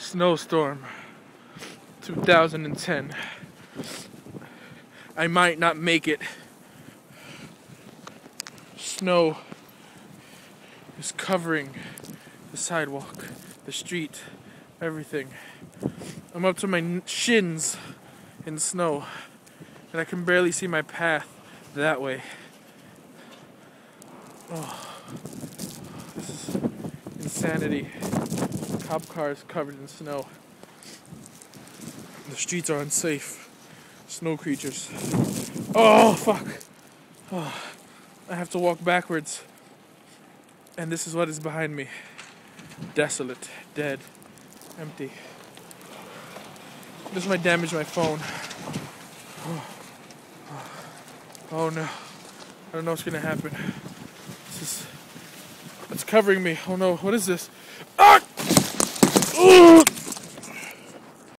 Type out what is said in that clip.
Snowstorm 2010. I might not make it. Snow is covering the sidewalk, the street, everything. I'm up to my shins in snow, and I can barely see my path that way. Oh, this is insanity. Cop cars covered in snow. The streets are unsafe. Snow creatures. Oh, fuck. Oh, I have to walk backwards. And this is what is behind me. Desolate, dead, empty. This might damage my phone. Oh no. I don't know what's gonna happen. It's covering me. Oh no, what is this? Ah! Ooh!